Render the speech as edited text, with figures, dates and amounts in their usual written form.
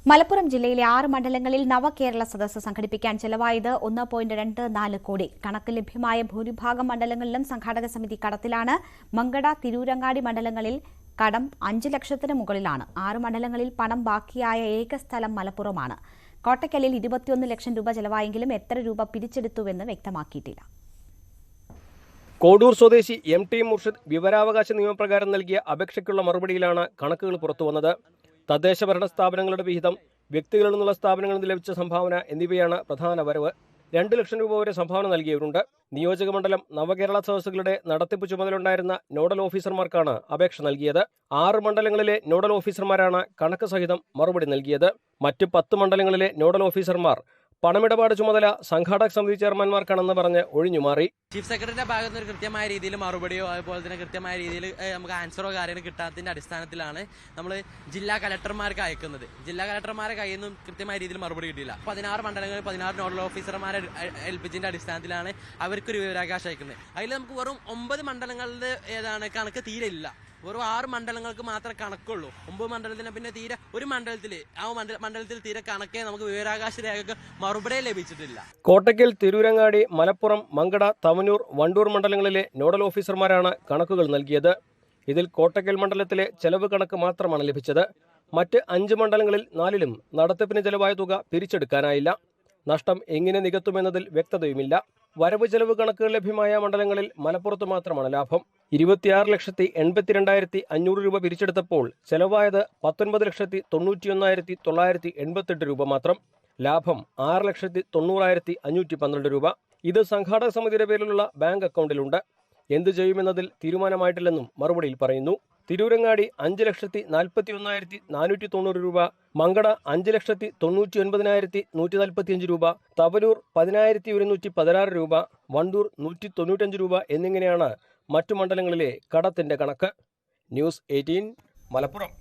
മലപ്പുറം ജില്ലയിലെ 6 മണ്ഡലങ്ങളിൽ നവകേരള സദസ്സ് സംഘടിപ്പിക്കാൻ ചെലവായത് 1.24 കോടി. കണക്ക് ലഭ്യമായ ഭൂരിഭാഗം മണ്ഡലങ്ങളിലും സംഘാടക സമിതി കടത്തിലാണ്. മങ്കട, തിരൂരങ്ങാടി മണ്ഡലങ്ങളിൽ കടം 5 ലക്ഷത്തിന് മുകളിലാണ്. 6 മണ്ഡലങ്ങളിൽ പണം ബാക്കിയായ ഏക സ്ഥലം മലപ്പുറമാണ്. കോട്ടക്കലിൽ 21 ലക്ഷം രൂപ ചെലവായെങ്കിലും എത്ര രൂപ പിരിച്ചെടുത്തുവെന്ന് വ്യക്തമാക്കിയിട്ടില്ല. കോഡൂർ സ്വദേശി MT മുർഷിദ് വിവരാവകാശ നിയമപ്രകാരം നൽകിയ അപേക്ഷയ്ക്കുള്ള മറുപടിയിലാണ് കണക്കുകൾ പുറത്തുവന്നത്. തദ്ദേശ ഭരണ സ്ഥാപനങ്ങളുടെ വിഹിതം, വ്യക്തികളിൽ നിന്നുള്ള സ്ഥാപനങ്ങളിൽ നിന്ന് ലഭിച്ച സംഭാവന എന്നിവയാണ് പ്രധാന വരവ്. 2 ലക്ഷം രൂപ വരെ സംഭാവന നൽകിയവരുണ്ട്. നിയോജക മണ്ഡലം നവകേരള സദസ്സുകളുടെ നടത്തിപ്പ് ചുമതലയുണ്ടായിരുന്ന നോഡൽ ഓഫീസർമാർക്കാണ് അപേക്ഷ നൽകിയത്. 6 മണ്ഡലങ്ങളിലെ നോഡൽ ഓഫീസർമാരാണ് കണക്ക് സഹിതം മറുപടി നൽകിയത്. മറ്റ് 10 മണ്ഡലങ്ങളിലെ നോഡൽ ഓഫീസർമാർ പണമിടപാട് ചുമതല സംഘാടക സമിതി ചെയർമാൻമാർക്കാണെന്ന് പറഞ്ഞ് ഒഴിഞ്ഞുമാറി. ചീഫ് സെക്രട്ടറിയുടെ ഭാഗത്ത് നിന്ന് കൃത്യമായ രീതിയിൽ മറുപടിയോ അതുപോലെ തന്നെ കൃത്യമായ രീതിയിൽ നമുക്ക് ആൻസറോ കാര്യങ്ങൾ കിട്ടാത്തതിന്റെ അടിസ്ഥാനത്തിലാണ് നമ്മൾ ജില്ലാ കലക്ടർമാർക്ക് അയക്കുന്നത്. ജില്ലാ കലക്ടർമാരെ കയ്യിൽ നിന്നും കൃത്യമായ രീതിയിൽ മറുപടി കിട്ടിയില്ല. 16 മണ്ഡലങ്ങളിൽ 16 നോഡൽ ഓഫീസർമാരെ ഏൽപ്പിച്ചതിന്റെ അടിസ്ഥാനത്തിലാണ് അവർക്കൊരു വിവരാവകാശം അയക്കുന്നത്. അതിൽ നമുക്ക് വെറും 9 മണ്ഡലങ്ങളുടെ കണക്ക് തീരെ ഇല്ല. വെറും 6 മണ്ഡലങ്ങൾക്ക് മാത്രമേ കണക്കുള്ളൂ. 9 മണ്ഡലത്തിന് പിന്നെ തീരെ ഒരു മണ്ഡലത്തിൽ തീരെ കണക്കേ നമുക്ക് വിവരാവകാശ രേഖക്ക് മറുപടി ലഭിച്ചിട്ടില്ല. കോട്ടക്കൽ, തിരൂരങ്ങാടി, മലപ്പുറം, മങ്കട, തവനൂർ, വണ്ടൂർ മണ്ഡലങ്ങളിലെ നോഡൽ ഓഫീസർമാരാണ് കണക്കുകൾ നൽകിയത്. ഇതിൽ കോട്ടക്കൽ മണ്ഡലത്തിലെ ചെലവ് കണക്ക് മാത്രമാണ് ലഭിച്ചത്. മറ്റ് 5 മണ്ഡലങ്ങളിൽ 4ലും നടത്തിപ്പിന് ചെലവായ തുക പിരിച്ചെടുക്കാനായില്ല. നഷ്ടം എങ്ങനെ നികത്തുമെന്നതിൽ വ്യക്തതയുമില്ല. വരവ് ചെലവ് കണക്കുകൾ ലഭ്യമായ മണ്ഡലങ്ങളിൽ മലപ്പുറത്ത് മാത്രമാണ് ലാഭം. 26,82,500 രൂപ പിരിച്ചെടുത്തപ്പോൾ ചെലവായത് 19,91,988 രൂപ മാത്രം. ലാഭം 6,90,512 രൂപ. ഇത് സംഘാടക സമിതിയുടെ പേരിലുള്ള ബാങ്ക് അക്കൗണ്ടിലുണ്ട്. എന്തു ചെയ്യുമെന്നതിൽ തീരുമാനമായിട്ടില്ലെന്നും മറുപടിയിൽ പറയുന്നു. തിരൂരങ്ങാടി 5,41,490 രൂപ, മങ്കട 5,99,145 രൂപ, തവനൂർ 10,116 രൂപ, വണ്ടൂർ 195 രൂപ എന്നിങ്ങനെയാണ് മറ്റു മണ്ഡലങ്ങളിലെ കടത്തിന്റെ കണക്ക്. ന്യൂസ് 18 മലപ്പുറം.